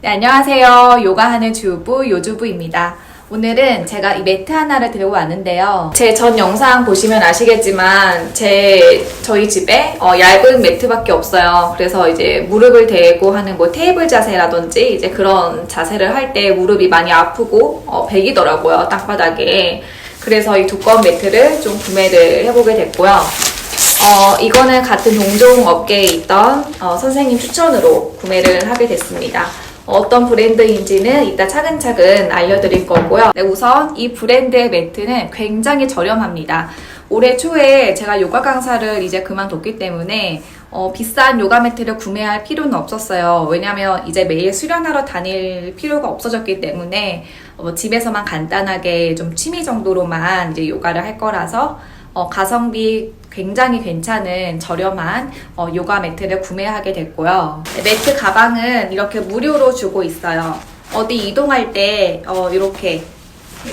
네, 안녕하세요. 요가하는 주부 요주부입니다. 오늘은 제가 이 매트 하나를 들고 왔는데요. 제 전 영상 보시면 아시겠지만 저희 집에 얇은 매트밖에 없어요. 그래서 이제 무릎을 대고 하는 뭐 테이블 자세라든지 이제 그런 자세를 할 때 무릎이 많이 아프고 베기더라고요, 땅바닥에. 그래서 이 두꺼운 매트를 좀 구매를 해보게 됐고요. 이거는 같은 동종 업계에 있던 선생님 추천으로 구매를 하게 됐습니다. 어떤 브랜드인지는 이따 차근차근 알려드릴 거고요. 네, 우선 이 브랜드의 매트는 굉장히 저렴합니다. 올해 초에 제가 요가 강사를 이제 그만뒀기 때문에 비싼 요가 매트를 구매할 필요는 없었어요. 왜냐면 이제 매일 수련하러 다닐 필요가 없어졌기 때문에 집에서만 간단하게 좀 취미 정도로만 이제 요가를 할 거라서 가성비 굉장히 괜찮은 저렴한 요가 매트를 구매하게 됐고요. 네, 매트 가방은 이렇게 무료로 주고 있어요. 어디 이동할 때 이렇게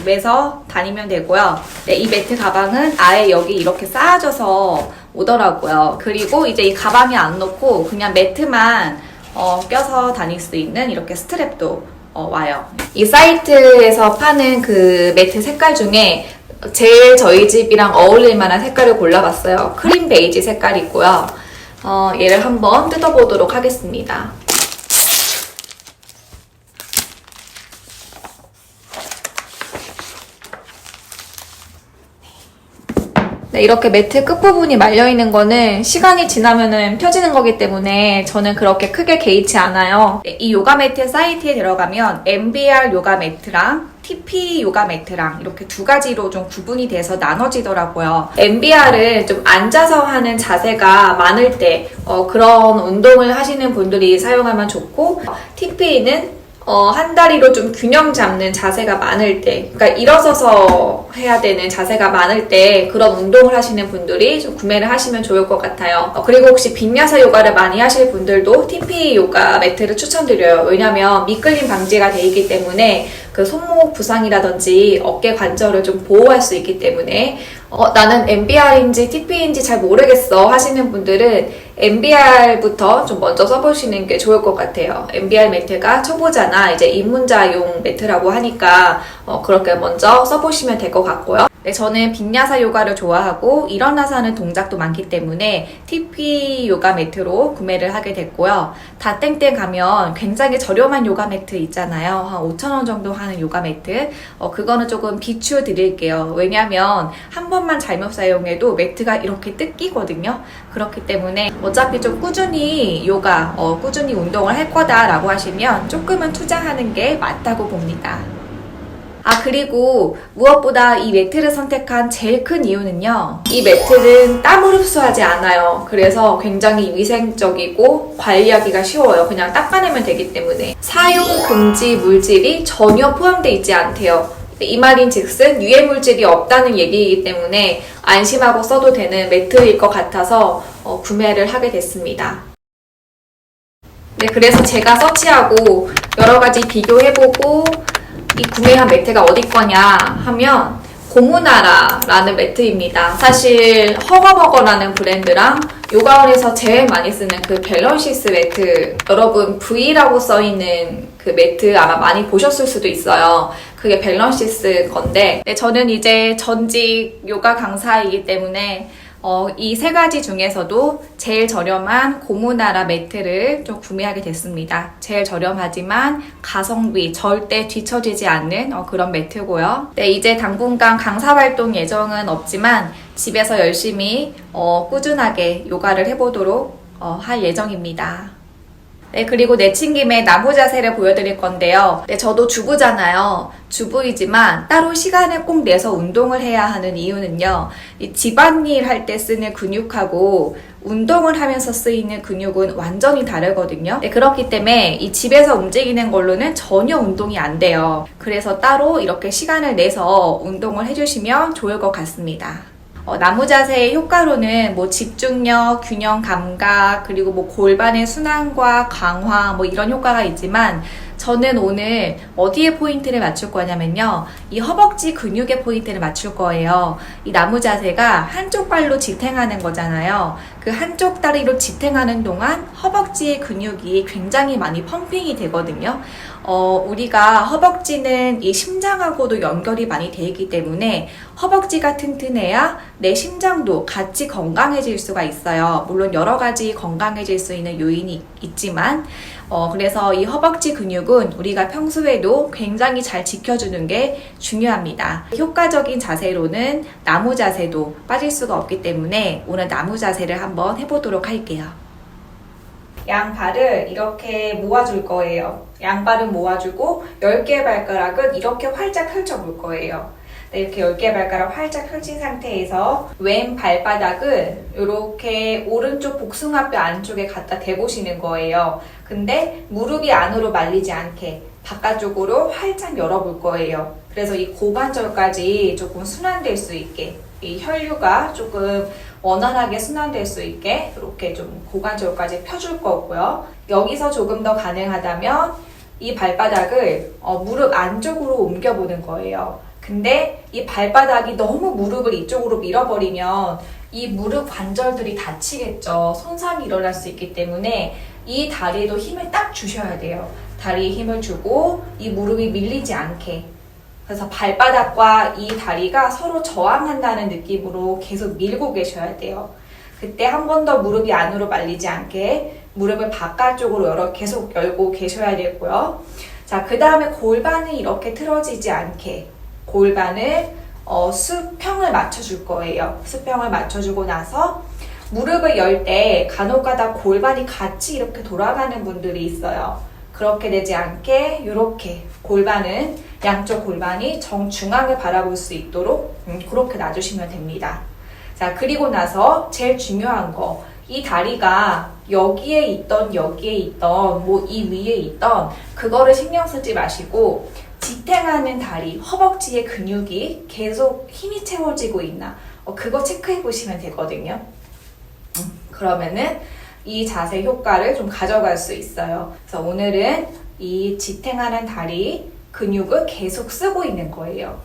매서 다니면 되고요. 네, 이 매트 가방은 아예 여기 이렇게 쌓아져서 오더라고요. 그리고 이제 이 가방에 안 넣고 그냥 매트만 껴서 다닐 수 있는 이렇게 스트랩도 와요. 이 사이트에서 파는 그 매트 색깔 중에 제일 저희 집이랑 어울릴 만한 색깔을 골라봤어요. 크림 베이지 색깔이고요. 얘를 한번 뜯어보도록 하겠습니다. 네, 이렇게 매트 끝부분이 말려있는 거는 시간이 지나면은 펴지는 거기 때문에 저는 그렇게 크게 개의치 않아요. 네, 이 요가 매트 사이트에 들어가면 MBR 요가 매트랑 TP 요가 매트랑 이렇게 두 가지로 좀 구분이 돼서 나눠지더라고요. MBR은 좀 앉아서 하는 자세가 많을 때 그런 운동을 하시는 분들이 사용하면 좋고, TP는 한 다리로 좀 균형 잡는 자세가 많을 때, 그러니까 일어서서 해야 되는 자세가 많을 때 그런 운동을 하시는 분들이 좀 구매를 하시면 좋을 것 같아요. 그리고 혹시 빈야사 요가를 많이 하실 분들도 TP 요가 매트를 추천드려요. 왜냐면 미끌림 방지가 돼 있기 때문에 그 손목 부상이라든지 어깨 관절을 좀 보호할 수 있기 때문에 나는 MBR인지 TP인지 잘 모르겠어 하시는 분들은 MBR부터 좀 먼저 써보시는 게 좋을 것 같아요. MBR 매트가 초보자나 이제 입문자용 매트라고 하니까 그렇게 먼저 써보시면 될 것 같고요. 네, 저는 빈야사 요가를 좋아하고 일어나서 하는 동작도 많기 때문에 TP 요가 매트로 구매를 하게 됐고요. 다땡땡 가면 굉장히 저렴한 요가 매트 있잖아요. 한 5,000원 정도 하는 요가 매트. 그거는 조금 비추어 드릴게요. 왜냐면 한 번만 잘못 사용해도 매트가 이렇게 뜯기거든요. 그렇기 때문에 어차피 좀 꾸준히 꾸준히 운동을 할 거다라고 하시면 조금은 투자하는 게 맞다고 봅니다. 그리고 무엇보다 이 매트를 선택한 제일 큰 이유는요, 이 매트는 땀을 흡수하지 않아요. 그래서 굉장히 위생적이고 관리하기가 쉬워요. 그냥 닦아내면 되기 때문에. 사용 금지 물질이 전혀 포함되어 있지 않대요. 이 말인 즉슨 유해 물질이 없다는 얘기이기 때문에 안심하고 써도 되는 매트일 것 같아서 구매를 하게 됐습니다. 네, 그래서 제가 서치하고 여러 가지 비교해보고 이 구매한 매트가 어디 거냐 하면 고무나라라는 매트입니다. 사실 허거버거라는 브랜드랑 요가원에서 제일 많이 쓰는 그 밸런시스 매트, 여러분 V라고 써있는 그 매트 아마 많이 보셨을 수도 있어요. 그게 밸런시스 건데, 네, 저는 이제 전직 요가 강사이기 때문에 이 세 가지 중에서도 제일 저렴한 고무나라 매트를 좀 구매하게 됐습니다. 제일 저렴하지만 가성비 절대 뒤처지지 않는 그런 매트고요. 네, 이제 당분간 강사 활동 예정은 없지만 집에서 열심히 꾸준하게 요가를 해보도록 할 예정입니다. 네, 그리고 내친 김에 나무 자세를 보여드릴 건데요. 네, 저도 주부잖아요. 주부이지만 따로 시간을 꼭 내서 운동을 해야 하는 이유는요, 이 집안일 할 때 쓰는 근육하고 운동을 하면서 쓰이는 근육은 완전히 다르거든요. 네, 그렇기 때문에 이 집에서 움직이는 걸로는 전혀 운동이 안 돼요. 그래서 따로 이렇게 시간을 내서 운동을 해주시면 좋을 것 같습니다. 나무 자세의 효과로는 뭐 집중력, 균형 감각, 그리고 뭐 골반의 순환과 강화 이런 효과가 있지만 저는 오늘 어디에 포인트를 맞출 거냐면요. 이 허벅지 근육에 포인트를 맞출 거예요. 이 나무 자세가 한쪽 발로 지탱하는 거잖아요. 그 한쪽 다리로 지탱하는 동안 허벅지의 근육이 굉장히 많이 펌핑이 되거든요. 우리가 허벅지는 이 심장하고도 연결이 많이 되어 있기 때문에 허벅지가 튼튼해야 내 심장도 같이 건강해질 수가 있어요. 물론 여러 가지 건강해질 수 있는 요인이 있지만 그래서 이 허벅지 근육은 우리가 평소에도 굉장히 잘 지켜주는 게 중요합니다. 효과적인 자세로는 나무 자세도 빠질 수가 없기 때문에 오늘 나무 자세를 한번 해보도록 할게요. 양발을 이렇게 모아줄 거예요. 양발은 모아주고 10개의 발가락은 이렇게 활짝 펼쳐볼 거예요. 이렇게 10개의 발가락 활짝 펼친 상태에서 왼 발바닥을 이렇게 오른쪽 복숭아뼈 안쪽에 갖다 대보시는 거예요. 근데 무릎이 안으로 말리지 않게 바깥쪽으로 활짝 열어볼 거예요. 그래서 이 고관절까지 조금 순환될 수 있게, 이 혈류가 조금 원활하게 순환될 수 있게 이렇게 좀 고관절까지 펴줄 거고요. 여기서 조금 더 가능하다면 이 발바닥을 무릎 안쪽으로 옮겨보는 거예요. 근데 이 발바닥이 너무 무릎을 이쪽으로 밀어버리면 이 무릎 관절들이 다치겠죠. 손상이 일어날 수 있기 때문에 이 다리에도 힘을 딱 주셔야 돼요. 다리에 힘을 주고 이 무릎이 밀리지 않게. 그래서 발바닥과 이 다리가 서로 저항한다는 느낌으로 계속 밀고 계셔야 돼요. 그때 한 번 더 무릎이 안으로 말리지 않게 무릎을 바깥쪽으로 계속 열고 계셔야 되고요. 자, 그 다음에 골반이 이렇게 틀어지지 않게 골반을 수평을 맞춰줄 거예요. 수평을 맞춰주고 나서 무릎을 열 때 간혹가다 골반이 같이 이렇게 돌아가는 분들이 있어요. 그렇게 되지 않게 이렇게 골반은 양쪽 골반이 정중앙을 바라볼 수 있도록 그렇게 놔주시면 됩니다. 자, 그리고 나서 제일 중요한 거, 이 다리가 여기에 있던 여기에 있던 뭐 이 위에 있던 그거를 신경 쓰지 마시고 지탱하는 다리, 허벅지의 근육이 계속 힘이 채워지고 있나 그거 체크해 보시면 되거든요. 그러면은 이 자세 효과를 좀 가져갈 수 있어요. 그래서 오늘은 이 지탱하는 다리 근육을 계속 쓰고 있는 거예요.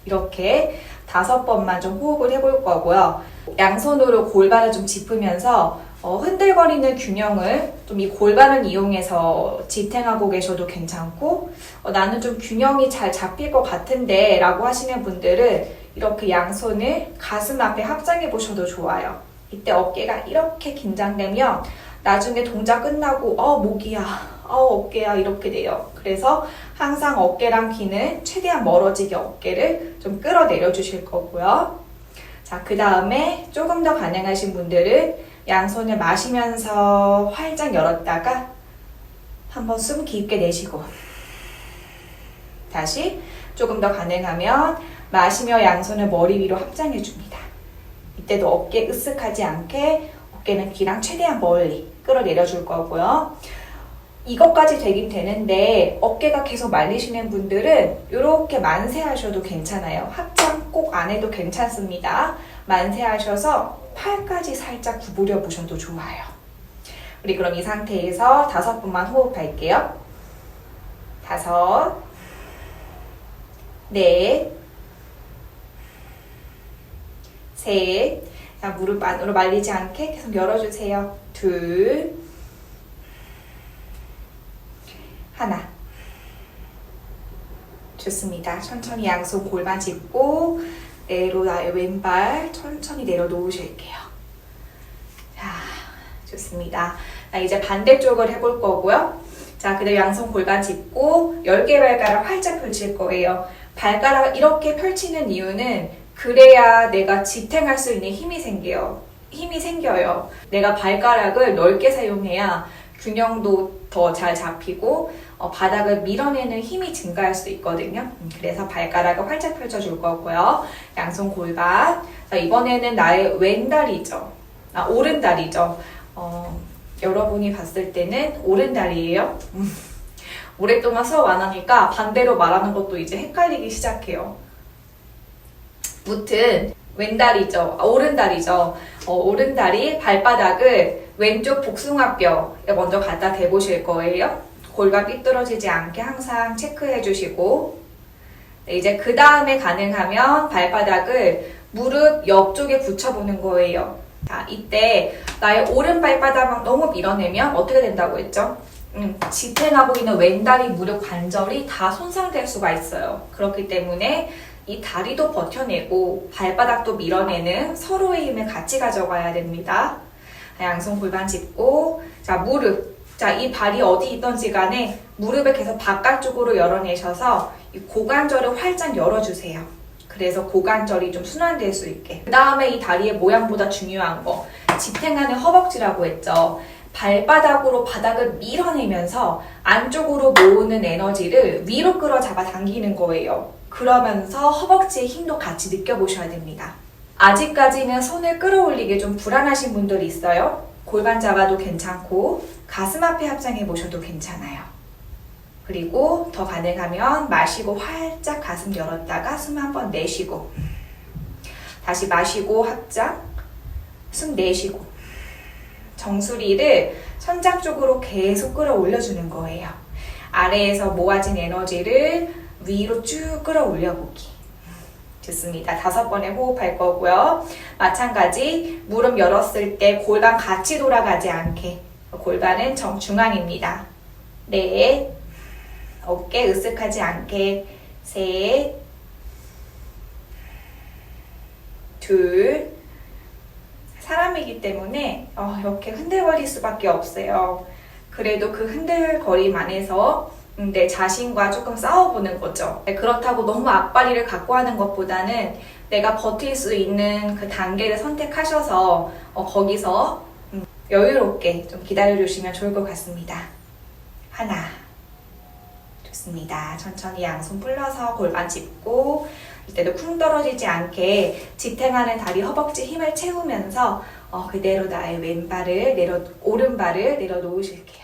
이렇게 5번만 좀 호흡을 해볼 거고요. 양손으로 골반을 좀 짚으면서 흔들거리는 균형을 좀 이 골반을 이용해서 지탱하고 계셔도 괜찮고 나는 좀 균형이 잘 잡힐 것 같은데 라고 하시는 분들은 이렇게 양손을 가슴 앞에 합장해 보셔도 좋아요. 이때 어깨가 이렇게 긴장되면 나중에 동작 끝나고 목이야, 어깨야 이렇게 돼요. 그래서 항상 어깨랑 귀는 최대한 멀어지게 어깨를 좀 끌어내려 주실 거고요. 자, 그 다음에 조금 더 가능하신 분들은 양손을 마시면서 활짝 열었다가 한번 숨 깊게 내쉬고 다시 조금 더 가능하면 마시며 양손을 머리 위로 합장해 줍니다. 이때도 어깨 으쓱하지 않게 어깨는 귀랑 최대한 멀리 끌어내려 줄 거고요. 이것까지 되긴 되는데 어깨가 계속 말리시는 분들은 이렇게 만세하셔도 괜찮아요. 합장 꼭 안 해도 괜찮습니다. 만세하셔서 팔까지 살짝 구부려 보셔도 좋아요. 우리 그럼 이 상태에서 5번만 호흡할게요. 5, 넷, 셋. 자, 무릎 안으로 말리지 않게 계속 열어주세요. 2, 하나. 좋습니다. 천천히 양손 골반 짚고 내로 나의 왼발 천천히 내려놓으실게요. 자, 좋습니다. 자, 이제 반대쪽을 해볼 거고요. 자, 그대로 양손 골반 짚고 10개 발가락 활짝 펼칠 거예요. 발가락 이렇게 펼치는 이유는 그래야 내가 지탱할 수 있는 힘이 생겨요. 내가 발가락을 넓게 사용해야 균형도 더 잘 잡히고 바닥을 밀어내는 힘이 증가할 수 있거든요. 그래서 발가락을 활짝 펼쳐줄 거고요. 양손 골반. 자, 이번에는 나의 왼다리죠. 오른다리죠. 여러분이 봤을 때는 오른다리예요. 오랫동안 수업 안 하니까 반대로 말하는 것도 이제 헷갈리기 시작해요. 무튼 왼다리죠. 오른다리죠. 오른다리 발바닥을 왼쪽 복숭아뼈에 먼저 갖다 대보실 거예요. 골반 삐뚤어지지 않게 항상 체크해 주시고, 네, 이제 그 다음에 가능하면 발바닥을 무릎 옆쪽에 붙여보는 거예요. 자, 이때 나의 오른 발바닥 너무 밀어내면 어떻게 된다고 했죠? 지탱하고 있는 왼다리 무릎 관절이 다 손상될 수가 있어요. 그렇기 때문에 이 다리도 버텨내고 발바닥도 밀어내는 서로의 힘을 같이 가져가야 됩니다. 양손 골반 짚고, 자, 무릎. 자, 이 발이 어디 있던지 간에 무릎을 계속 바깥쪽으로 열어내셔서 이 고관절을 활짝 열어주세요. 그래서 고관절이 좀 순환될 수 있게. 그 다음에 이 다리의 모양보다 중요한 거, 지탱하는 허벅지라고 했죠. 발바닥으로 바닥을 밀어내면서 안쪽으로 모으는 에너지를 위로 끌어잡아 당기는 거예요. 그러면서 허벅지의 힘도 같이 느껴보셔야 됩니다. 아직까지는 손을 끌어올리기 좀 불안하신 분들이 있어요. 골반 잡아도 괜찮고 가슴 앞에 합장해 보셔도 괜찮아요. 그리고 더 가능하면 마시고 활짝 가슴 열었다가 숨 한번 내쉬고, 다시 마시고 합장, 숨 내쉬고, 정수리를 천장 쪽으로 계속 끌어올려주는 거예요. 아래에서 모아진 에너지를 위로 쭉 끌어올려보기. 좋습니다. 5번에 호흡할 거고요. 마찬가지 무릎 열었을 때 골반 같이 돌아가지 않게, 골반은 정중앙입니다. 넷, 어깨 으쓱하지 않게, 셋, 둘, 사람이기 때문에 이렇게 흔들거릴 수밖에 없어요. 그래도 그 흔들거림 안에서 내 자신과 조금 싸워보는 거죠. 그렇다고 너무 앞발리를 갖고 하는 것보다는 내가 버틸 수 있는 그 단계를 선택하셔서 거기서 여유롭게 좀 기다려주시면 좋을 것 같습니다. 하나, 좋습니다. 천천히 양손 풀러서 골반 짚고, 이때도 쿵 떨어지지 않게 지탱하는 다리 허벅지 힘을 채우면서 그대로 나의 오른발을 내려놓으실게요.